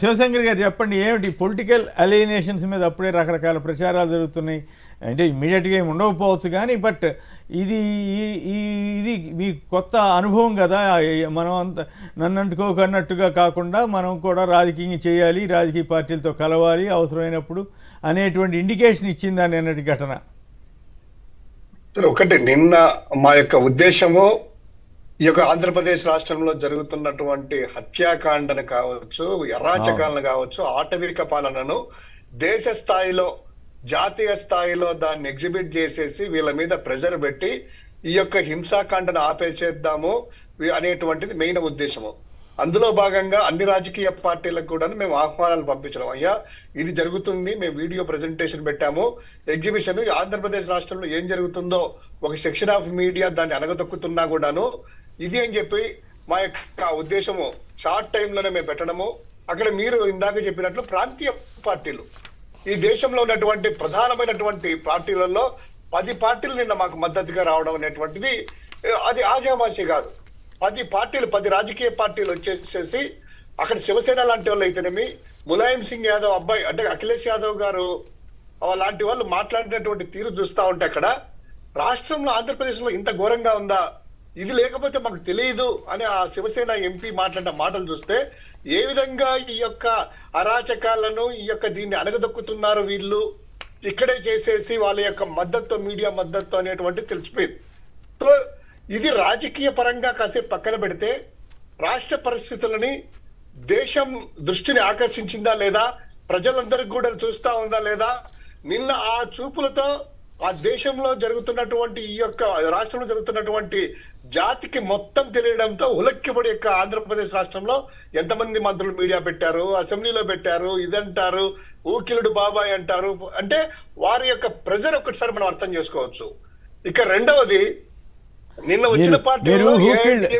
శివశంకర్ గారు చెప్పండి, ఏమిటి పొలిటికల్ అలైనేషన్స్ మీద అప్పుడే రకరకాల ప్రచారాలు జరుగుతున్నాయి. అంటే ఇమ్మీడియట్గా ఏమి ఉండకపోవచ్చు కానీ, బట్ ఇది ఇది మీ కొత్త అనుభవం కదా. మనం అంత నన్ను అంటుకోకన్నట్టుగా కాకుండా మనం కూడా రాజకీయం చేయాలి, రాజకీయ పార్టీలతో కలవాలి అవసరమైనప్పుడు అనేటువంటి ఇండికేషన్ ఇచ్చిందా నిన్నటి ఘటన? ఒకటి, నిన్న మా యొక్క ఉద్దేశము ఈ యొక్క ఆంధ్రప్రదేశ్ రాష్ట్రంలో జరుగుతున్నటువంటి హత్యాకాండను కావచ్చు, అరాచకాలను కావచ్చు, ఆటవిక పాలనను దేశ స్థాయిలో, జాతీయ స్థాయిలో దాన్ని ఎగ్జిబిట్ చేసేసి వీళ్ళ మీద ప్రెజర్ పెట్టి ఈ యొక్క హింసాకాండను ఆపేచేద్దాము అనేటువంటిది మెయిన్ ఉద్దేశము. అందులో భాగంగా అన్ని రాజకీయ పార్టీలకు కూడా మేము ఆహ్వానాలు పంపించడం, అయ్యా ఇది జరుగుతుంది, మేము వీడియో ప్రెజెంటేషన్ పెట్టాము, ఎగ్జిబిషన్ ఆంధ్రప్రదేశ్ రాష్ట్రంలో ఏం జరుగుతుందో ఒక సెక్షన్ ఆఫ్ మీడియా దాన్ని అనగదొక్కుతున్నా కూడాను ఇది అని చెప్పి మా యొక్క ఉద్దేశము షార్ట్ టైంలోనే మేము పెట్టడము. అక్కడ మీరు ఇందాక చెప్పినట్లు ప్రాంతీయ పార్టీలు, ఈ దేశంలో ఉన్నటువంటి ప్రధానమైనటువంటి పార్టీలలో 10 పార్టీలు నిన్న మాకు మద్దతుగా రావడం అనేటువంటిది అది ఆజామాషి కాదు. 10 పార్టీలు, 10 రాజకీయ పార్టీలు వచ్చేసేసి అక్కడ శివసేన లాంటి వాళ్ళు అయితేనేమి, ములాయం సింగ్ యాదవ్ అబ్బాయి అంటే అఖిలేష్ యాదవ్ గారు లాంటి వాళ్ళు మాట్లాడినటువంటి తీరు చూస్తా ఉంటే అక్కడ రాష్ట్రంలో, ఆంధ్రప్రదేశ్ లో ఇంత ఘోరంగా ఉందా, ఇది లేకపోతే మాకు తెలియదు అని ఆ శివసేన ఎంపీ మాట్లాడిన మాటలు చూస్తే ఏ విధంగా ఈ యొక్క అరాచకాలను, ఈ యొక్క దీన్ని అనగదొక్కుతున్నారు వీళ్ళు, ఇక్కడే చేసేసి వాళ్ళ యొక్క మద్దతు, మీడియా మద్దతు అనేటువంటి తెలిసిపోయింది. సో ఇది రాజకీయ పరంగా కాసేపు పక్కన పెడితే రాష్ట్ర పరిస్థితులని, దేశం దృష్టిని ఆకర్షించిందా లేదా, ప్రజలందరికీ కూడా చూస్తా ఉందా లేదా, నిన్న ఆ చూపులతో ఆ దేశంలో జరుగుతున్నటువంటి, ఈ యొక్క రాష్ట్రంలో జరుగుతున్నటువంటి జాతికి మొత్తం తెలియడంతో ఉలక్కిపడి యొక్క ఆంధ్రప్రదేశ్ రాష్ట్రంలో ఎంతమంది మంత్రులు మీడియా పెట్టారు, అసెంబ్లీలో పెట్టారు, ఇదంటారు, ఊకిలుడు బాబాయ్ అంటారు. అంటే వారి యొక్క ప్రెజర్ ఒకటిసారి మనం అర్థం చేసుకోవచ్చు. ఇక రెండవది, నిన్న వచ్చిన పార్టీలో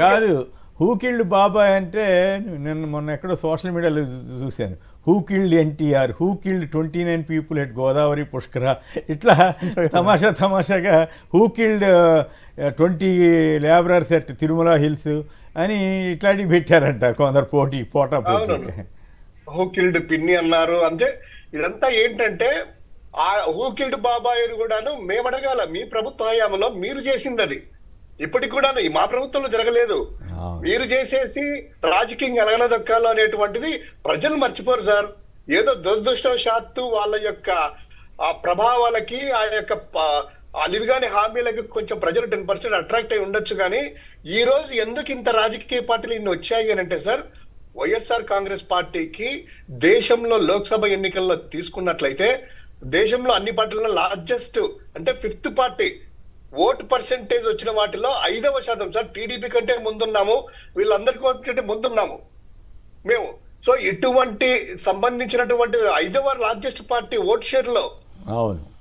కాదు, హూ కిల్డ్ బాబాయ్ అంటే నేను మొన్న ఎక్కడో సోషల్ మీడియాలో చూశాను. Who killed NTR, who killed 29 people at Godavari Pushkara, ఇట్లా తమాషాగా who killed 20 labourers at Tirumala hills అని ఇట్లాంటివి పెట్టారంట కొందరు పోటా. హూ కిల్డ్ పిన్ని అన్నారు. అంటే ఇదంతా ఏంటంటే ఆ హూ కిల్డ్ బాబాయ్ కూడాను మేము అడగాల, మీ ప్రభుత్వ హయాంలో మీరు చేసింది అది. ఇప్పటికి కూడా మా ప్రభుత్వంలో జరగలేదు, మీరు చేసేసి రాజకీయంగా ఎలగలదొక్కాలో అనేటువంటిది ప్రజలు మర్చిపోరు సార్. ఏదో దురదృష్టవశాత్తు వాళ్ళ యొక్క ఆ ప్రభావాలకి, ఆ యొక్క అలివిగాని హామీలకి కొంచెం ప్రజలు 10% అట్రాక్ట్ అయి ఉండొచ్చు. కానీ ఈ రోజు ఎందుకు ఇంత రాజకీయ పార్టీలు ఇన్ని వచ్చాయి అని అంటే సార్, వైఎస్ఆర్ కాంగ్రెస్ పార్టీకి దేశంలో లోక్సభ ఎన్నికల్లో తీసుకున్నట్లయితే దేశంలో అన్ని పార్టీలలో లార్జెస్ట్ అంటే 5th పార్టీ ఓటు పర్సెంటేజ్ వచ్చిన వాటిలో 5వ శాతం సార్. టీడీపీ కంటే ముందున్నాము, వీళ్ళందరికంటే ముందున్నాము మేము. సో ఇటువంటి సంబంధించినటువంటి 5వ లార్జెస్ట్ పార్టీ ఓట్ షేర్ లో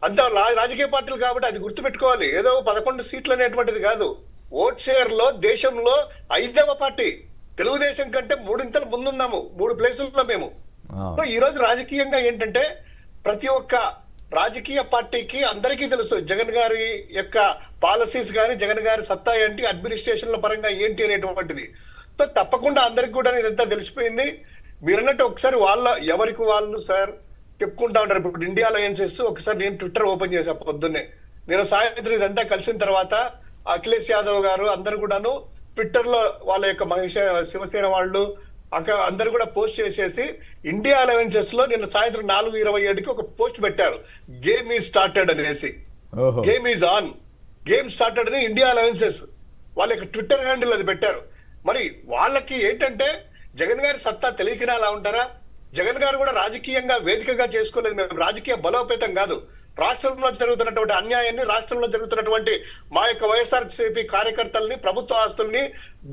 అంత రాజకీయ పార్టీలు కాబట్టి అది గుర్తుపెట్టుకోవాలి. ఏదో 11 సీట్లు అనేటువంటిది కాదు, ఓట్ షేర్ లో దేశంలో 5వ పార్టీ. తెలుగుదేశం కంటే 3 ముందున్నాము, 3 ప్లేసుల్లో మేము. సో ఈ రోజు రాజకీయంగా ఏంటంటే ప్రతి ఒక్క రాజకీయ పార్టీకి అందరికీ తెలుసు జగన్ గారి యొక్క పాలసీస్ కానీ, జగన్ గారి సత్తా ఏంటి, అడ్మినిస్ట్రేషన్ల పరంగా ఏంటి అనేటువంటిది. సో తప్పకుండా అందరికి కూడా ఇదంతా తెలిసిపోయింది. మీరన్నట్టు ఒకసారి వాళ్ళ ఎవరికి వాళ్ళు సార్ చెప్పుకుంటా ఉంటారు. ఇప్పుడు ఇండియా అలయన్సెస్ ఒకసారి నేను ట్విట్టర్ ఓపెన్ చేసా పొద్దున్నే, నేను సాయంత్రం ఇదంతా కలిసిన తర్వాత అఖిలేష్ యాదవ్ గారు అందరు కూడాను ట్విట్టర్ లో వాళ్ళ యొక్క శివసేన వాళ్ళు అందరు కూడా పోస్ట్ చేసేసి ఇండియా అలవెన్సెస్ లో నిన్న సాయంత్రం 4:27కి ఒక పోస్ట్ పెట్టారు, గేమ్ ఈజ్ స్టార్టెడ్ అనేసి. Game is on, game started అని ఇండియా అలవెన్సెస్ వాళ్ళ యొక్క ట్విట్టర్ హ్యాండిల్ అది పెట్టారు. మరి వాళ్ళకి ఏంటంటే జగన్ గారి సత్తా తెలియకనే అలా ఉంటారా? జగన్ గారు కూడా రాజకీయంగా వేదికగా చేసుకోలేదు. మేము రాజకీయ బలోపేతం కాదు, రాష్ట్రంలో జరుగుతున్నటువంటి అన్యాయాన్ని, రాష్ట్రంలో జరుగుతున్నటువంటి మా యొక్క వైఎస్ఆర్సీపీ కార్యకర్తల్ని, ప్రభుత్వ ఆస్తుల్ని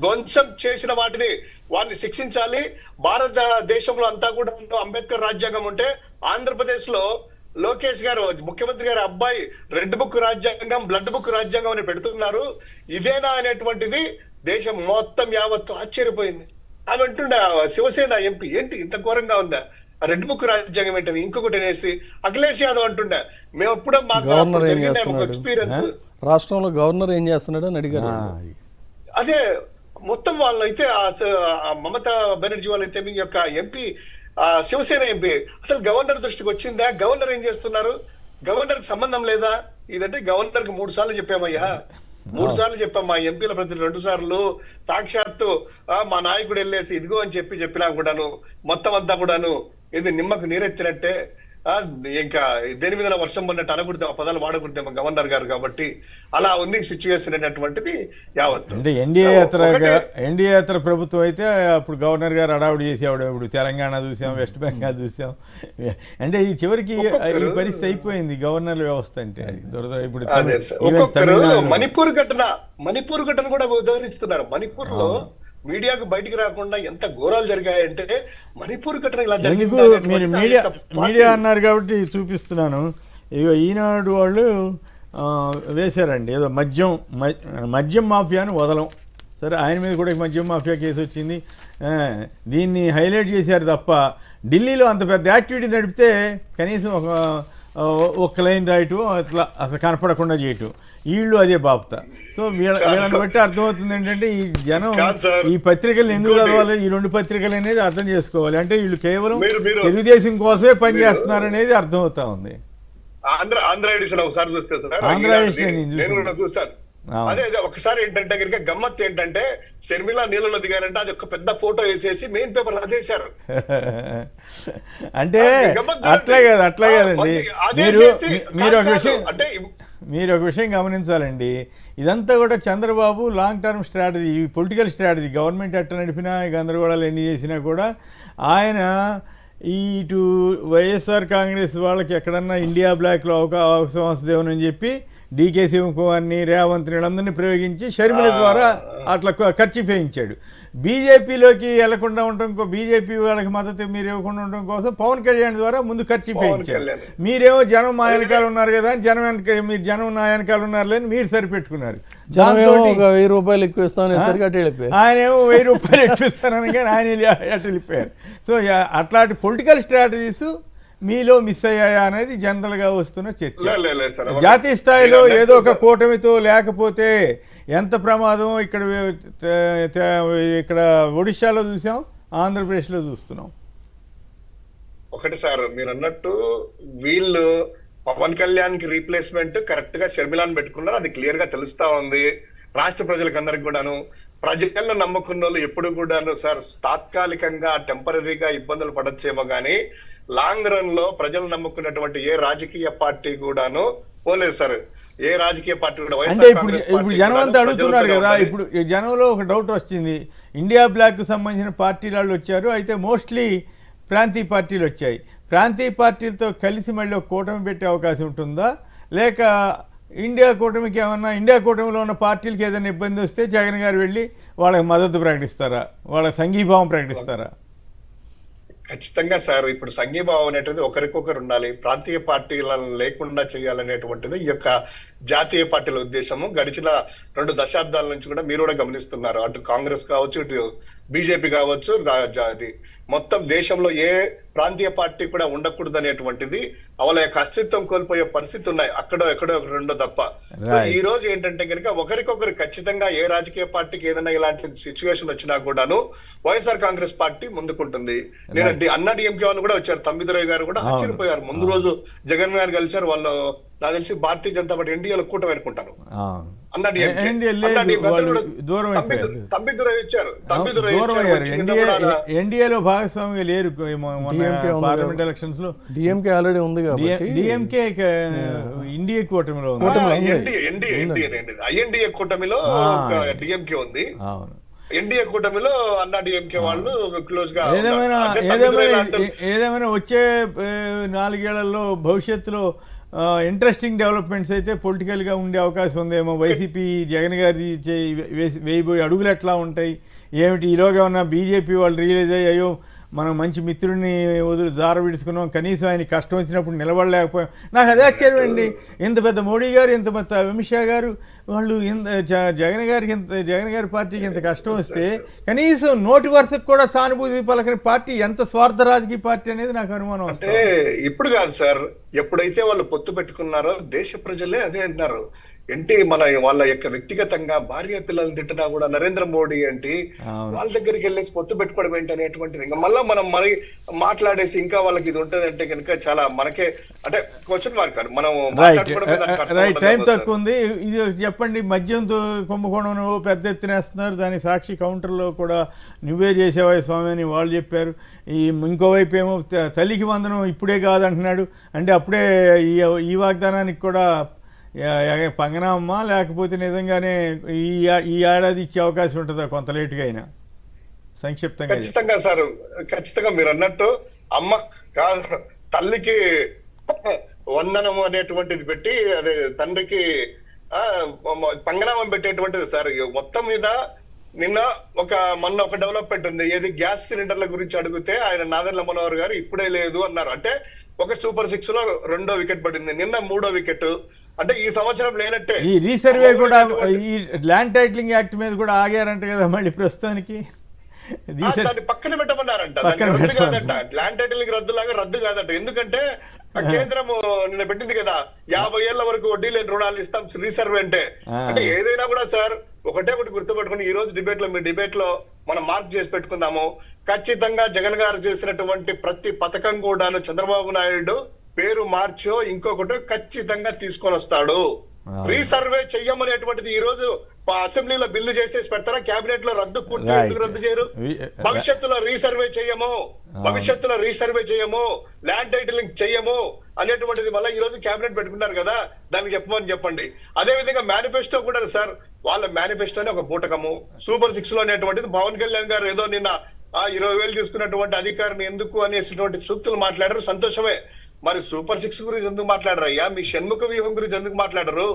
ధ్వంసం చేసిన వాటిని వారిని శిక్షించాలి. భారతదేశంలో అంతా కూడా అంబేద్కర్ రాజ్యాంగం ఉంటే ఆంధ్రప్రదేశ్ లో లోకేష్ గారు ముఖ్యమంత్రి గారి అబ్బాయి రెడ్ బుక్ రాజ్యాంగం, బ్లడ్ బుక్ రాజ్యాంగం అని పెడుతున్నారు, ఇదేనా అనేటువంటిది దేశం మొత్తం యావత్తు ఆశ్చర్యపోయింది. ఆమె అంటుండే శివసేన ఎంపీ, ఏంటి ఇంత ఘోరంగా ఉందా, రెడ్ బుక్ రాజ్యాంగం ఏంటని. ఇంకొకటి అనేసి అఖిలేష్ యాదవ్ అంటుండే, మేము ఎప్పుడో మాకు జరిగిన ఒక ఎక్స్పీరియన్స్, రాష్ట్రంలో గవర్నర్ ఏం చేస్తున్నాడు అని అడిగారు. అదే మొత్తం వాళ్ళు అయితే మమతా బెనర్జీ వాళ్ళైతే మీ యొక్క ఎంపీ శివసేన ఎంపీ. అసలు గవర్నర్ దృష్టికి వచ్చిందా? గవర్నర్ ఏం చేస్తున్నారు? గవర్నర్ కి సంబంధం లేదా? ఇదంటే గవర్నర్ కి 3 సార్లు చెప్పామయ్యా, 3 సార్లు చెప్పాం. మా ఎంపీల ప్రతి 2 సార్లు సాక్షాత్తు మా నాయకుడు వెళ్ళేసి ఇదిగో అని చెప్పినా కూడాను మొత్తం అంతా కూడాను ఇది నిమ్మకు నీరెత్తినట్టే. ఇంకా దేని మీద వర్షం పడినట్టు అనకూడదు, ఆ పదాలు వాడకూడదేమో గవర్నర్ గారు. కాబట్టి అలా ఉంది సిచ్యువేషన్ అనేటువంటిది యావత్తు. అంటే ఎన్డీఏతర ప్రభుత్వం అయితే అప్పుడు గవర్నర్ గారు అడావుడి చేసేవాడు. ఇప్పుడు తెలంగాణ చూసాం, వెస్ట్ బెంగాల్ చూసాం. అంటే ఈ చివరికి ఈ పరిస్థితి అయిపోయింది గవర్నర్ వ్యవస్థ అంటే. అది ఇప్పుడు ఒక్కొక్కరు మణిపూర్ ఘటన కూడా ఉదాహరిస్తున్నారు. మణిపూర్ లో మీడియాకు బయటికి రాకుండా ఎంత ఘోరాలు జరిగాయంటే మణిపూర్ ఘటన ఇలా జరిగింది. మీరు మీడియా అన్నారు కాబట్టి చూపిస్తున్నాను. ఇక ఈనాడు వాళ్ళు వేశారండి ఏదో మద్యం మాఫియాను వదలం. సరే, ఆయన మీద కూడా మద్యం మాఫియా కేసు వచ్చింది. దీన్ని హైలైట్ చేశారు తప్ప ఢిల్లీలో అంత పెద్ద యాక్టివిటీ నడిపితే కనీసం ఒక లైన్ రాయటం అట్లా అసలు కనపడకుండా చేయటం, వీళ్ళు అదే బాపుతా. సో వీళ్ళని బట్టి అర్థమవుతుంది ఏంటంటే ఈ జనం ఈ పత్రికలు ఎందుకు చదవాలి, ఈ 2 పత్రికలు అనేది అర్థం చేసుకోవాలి. అంటే వీళ్ళు కేవలం తెలుగుదేశం కోసమే పనిచేస్తున్నారు అనేది అర్థమవుతా ఉంది. ఆంధ్ర ఎడిషన్ ఒకసారి చూస్తే సార్, ఆంధ్ర ఎడిషన్ చూసాను. అదే ఒకసారి ఏంటంటే కనుక గమ్మత్ ఏంటంటే షర్మిల నీళ్ళలో దిగారంటే అది ఒక పెద్ద ఫోటో వేసేసి మెయిన్ పేపర్ అదేశారు. అంటే అట్లా కాదండి. మీరు ఒక విషయం గమనించాలండి. ఇదంతా కూడా Chandrababu long term strategy, political strategy. Government ఎట్లా నడిపినా గందరగోళాలు ఎన్ని చేసినా కూడా ఆయన ఇటు వైఎస్ఆర్ కాంగ్రెస్ వాళ్ళకి ఎక్కడన్నా ఇండియా బ్లాక్లో అవకాశం వస్తుందేమోనని చెప్పి డీకే శివకుమార్ని, రేవంత్ని వీళ్ళందరినీ ప్రయోగించి షర్మిల ద్వారా అట్లా ఖర్చు వేయించాడు. బీజేపీలోకి వెళ్లకుండా ఉండటం, బీజేపీ వాళ్ళకి మద్దతు మీరు ఇవ్వకుండా ఉండడం కోసం పవన్ కళ్యాణ్ ద్వారా ముందు ఖర్చు వేయించారు. మీరేమో జనం మా వెనకాల ఉన్నారు కదా అని మీరు జనం నా వెనకాల ఉన్నారు లేని మీరు సరిపెట్టుకున్నారు. ₹1000 ఎక్కువ ఇస్తాను, ఆయన ఏమో ₹1000 ఎక్కువ ఇస్తానని కానీ ఆయన అటు వెళ్ళిపోయారు. సో అట్లాంటి పొలిటికల్ స్ట్రాటజీస్ మీలో మిస్ అయ్యాయా అనేది జనరల్గా వస్తున్న చర్చ. జాతీయ స్థాయిలో ఏదో ఒక కూటమితో లేకపోతే ఎంత ప్రమాదం ఇక్కడ ఒడిశాలో చూసాం, ఆంధ్రప్రదేశ్లో చూస్తున్నాం. ఒకటి సార్, మీరు అన్నట్టు వీళ్ళు పవన్ కళ్యాణ్ కి రీప్లేస్మెంట్ కరెక్ట్ గా షర్మిలాని పెట్టుకున్నారు. అది క్లియర్ గా తెలుస్తా ఉంది రాష్ట్ర ప్రజలకు అందరికి కూడాను. ప్రజలను నమ్ముకున్న వాళ్ళు ఎప్పుడు కూడాను సార్ తాత్కాలికంగా టెంపరీగా ఇబ్బందులు పడొచ్చేమో కానీ లాంగ్ రన్ లో ప్రజలు నమ్ముకున్నటువంటి ఏ రాజకీయ పార్టీ కూడాను పోలేదు సార్. ఏ రాజకీయ పార్టీ కూడా. అంటే ఇప్పుడు జనం అంతా అడుగుతున్నారు కదా, ఇప్పుడు జనంలో ఒక డౌట్ వచ్చింది. ఇండియా బ్లాక్ కు సంబంధించిన పార్టీల వాళ్ళు వచ్చారు, అయితే మోస్ట్లీ ప్రాంతీయ పార్టీలు వచ్చాయి. ప్రాంతీయ పార్టీలతో కలిసి మళ్ళీ ఒక కూటమి పెట్టే అవకాశం ఉంటుందా, లేక ఇండియా కూటమిలో ఉన్న పార్టీలకి ఏదైనా ఇబ్బంది వస్తే జగన్ గారు వెళ్ళి వాళ్ళకి మద్దతు ప్రకటిస్తారా, వాళ్ళ సంఘీభావం ప్రకటిస్తారా? ఖచ్చితంగా సార్, ఇప్పుడు సంఘీభావం అనేటువంటిది ఒకరికొకరు ఉండాలి. ప్రాంతీయ పార్టీలను లేకుండా చేయాలనేటువంటిది ఈ యొక్క జాతీయ పార్టీల ఉద్దేశము. గడిచిన 2 దశాబ్దాల నుంచి కూడా మీరు కూడా గమనిస్తున్నారు. అటు కాంగ్రెస్ కావచ్చు, ఇటు బీజేపీ కావచ్చు, అది మొత్తం దేశంలో ఏ ప్రాంతీయ పార్టీ కూడా ఉండకూడదు అనేటువంటిది వాళ్ళ యొక్క అస్తిత్వం కోల్పోయే పరిస్థితి ఉన్నాయి, ఎక్కడో 2 తప్ప. ఈ రోజు ఏంటంటే కనుక ఒకరికొకరు ఖచ్చితంగా ఏ రాజకీయ పార్టీకి ఏదైనా ఇలాంటి సిచ్యువేషన్ వచ్చినా కూడాను వైఎస్ఆర్ కాంగ్రెస్ పార్టీ ముందుకుంటుంది. నేను అన్నా డిఎంకే వాళ్ళు కూడా వచ్చారు, తమ్మిదురయ్య గారు కూడా ఆశ్చర్యపోయారు. ముందు రోజు జగన్ గారు కలిసారు, వాళ్ళు నాకు తెలిసి భారతీయ జనతా పార్టీ ఎన్డీఏలో కూటమి అనుకుంటాను. ఎన్డీఏలో భాగస్వామిగా లేరు పార్లమెంట్ ఎలక్షన్స్ లో. డిఎంకే ఆల్రెడీ ఉంది కాబట్టి డిఎంకే ఇండియా కూటమిలో ఐఎన్డీఏ కూటమిలో డిఎంకే ఉంది. ఎన్డీఏ కూటమిలో అన్నా డిఎంకే వాళ్ళు క్లోజ్ గా. ఏదేమైనా వచ్చే 4 ఏళ్లలో భవిష్యత్తులో ఇంట్రెస్టింగ్ డెవలప్మెంట్స్ అయితే పొలిటికల్గా ఉండే అవకాశం ఉందేమో. వైసీపీ జగన్ గారి వేయబోయే అడుగులు ఎట్లా ఉంటాయి ఏమిటి? ఈలోగా ఉన్న బీజేపీ వాళ్ళు రియలైజ్ అయ్యాయో మనం మంచి మిత్రుడిని దార విడుచుకున్నాం, కనీసం ఆయన కష్టం వచ్చినప్పుడు నిలబడలేకపోయాం. నాకు అదే ఆశ్చర్యం అండి. ఇంత పెద్ద మోడీ గారు, ఇంత పెద్ద అమిత్ షా గారు వాళ్ళు జగన్ గారి పార్టీకి ఇంత కష్టం వస్తే కనీసం నోటి వరుసకు కూడా సానుభూతి పలకని పార్టీ ఎంత స్వార్థ రాజకీయ పార్టీ అనేది నాకు అనుమానం. అంటే ఇప్పుడు కాదు సార్, ఎప్పుడైతే వాళ్ళు పొత్తు పెట్టుకున్నారో దేశ ప్రజలే అదే అన్నారు. మన వాళ్ళ యొక్క వ్యక్తిగతంగా భార్య పిల్లల్ని తిట్టినా కూడా నరేంద్ర మోడీ ఏంటి అవును. వాళ్ళ దగ్గరికి వెళ్ళేసి పొత్తు పెట్టుకోవడం ఏంటి అనేటువంటిది ఇంకా మళ్ళీ మనం మరి మాట్లాడేసి ఇంకా వాళ్ళకి ఇది ఉంటుంది అంటే కనుక చాలా మనకే అంటే క్వశ్చన్ మార్క్ మనం మాట్లాడుకోవడం మీద దానికి అర్థం రైట్, ఉండదు టైం కదా సార్. తక్కువ ఉంది. ఇది చెప్పండి, మద్యంతో కుంభకోణం పెద్ద ఎత్తున వేస్తున్నారు, దాని సాక్షి కౌంటర్లో కూడా నువ్వే చేసేవా స్వామి అని వాళ్ళు చెప్పారు. ఇంకోవైపు ఏమో తల్లికి వందనం ఇప్పుడే కాదంటున్నాడు. అంటే అప్పుడే ఈ వాగ్దానానికి కూడా పంగనామా, లేకపోతే నిజంగానే ఈ ఏడాది ఇచ్చే అవకాశం ఉంటుందా కొంత లేటుగా అయినా? సంక్షిప్తంగా ఖచ్చితంగా సార్, ఖచ్చితంగా మీరు అన్నట్టు అమ్మ కాదు తల్లికి వందనం అనేటువంటిది పెట్టి అదే తండ్రికి పంగనామం పెట్టేటువంటిది సార్. మొత్తం మీద మొన్న ఒక డెవలప్మెంట్ ఉంది, ఏది గ్యాస్ సిలిండర్ల గురించి అడిగితే ఆయన నాదెండ్ల మనోహర్ గారు ఇప్పుడే లేదు అన్నారు. అంటే ఒక సూపర్ 6 లో 2వ వికెట్ పడింది, నిన్న 3వ వికెట్. అంటే ఈ సంవత్సరం లేనట్టే. ఈ రీసర్వే కూడా ఈ ల్యాండ్ టైటిలింగ్ యాక్ట్ మీద కూడా ఆగారంట కదా మళ్ళీ ప్రస్తుతానికి. దాన్ని పక్కన పెట్టమన్నారంట, దాన్ని రద్దు కాదంట, ల్యాండ్ టైటిలింగ్ రద్దు కాదంట. ఎందుకంటే కేంద్రం నిన్న పెట్టింది కదా 50 ఏళ్ల వరకు వడ్డీ లేని రుణాలు ఇస్తాం రీసర్వే అంటే. అంటే ఏదైనా కూడా సార్ ఒకటి గుర్తుపెట్టుకుని ఈ రోజు డిబేట్ లో మనం మార్క్ చేసి పెట్టుకుందాము. ఖచ్చితంగా జగన్ గారు చేసినటువంటి ప్రతి పథకం కూడాను చంద్రబాబు నాయుడు పేరు మార్చో ఇంకొకటి ఖచ్చితంగా తీసుకొని వస్తాడు. రీసర్వే చెయ్యమనేటువంటిది ఈ రోజు అసెంబ్లీలో బిల్లు చేసేసి పెడతారా? కేబినెట్ లో పూర్తిగా ఎందుకు రద్దు చేయరు? భవిష్యత్తులో రీసర్వే చేయము, ల్యాండ్ టైటిలింగ్ చెయ్యము అనేటువంటిది మళ్ళీ ఈ రోజు కేబినెట్ పెట్టుకున్నారు కదా, దానికి చెప్పండి. అదే విధంగా మేనిఫెస్టో కూడా సార్, వాళ్ళ మేనిఫెస్టోనే ఒక పూటకము. సూపర్ 6 లో అనేటువంటిది పవన్ కళ్యాణ్ గారు ఏదో నిన్న 20,000 తీసుకున్నటువంటి అధికారిని ఎందుకు అనేసినటువంటి సూక్తులు మాట్లాడారు, సంతోషమే. మరి సూపర్ 6 గురించి ఎందుకు మాట్లాడరు అయ్యా? మీ షణ్ముఖ వ్యూహం గురించి ఎందుకు మాట్లాడరు?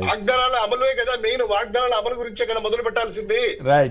వాగ్దానాల అమలువే కదా మెయిన్, వాగ్దానాల అమలు గురించే కదా మొదలు పెట్టాల్సింది. రైట్.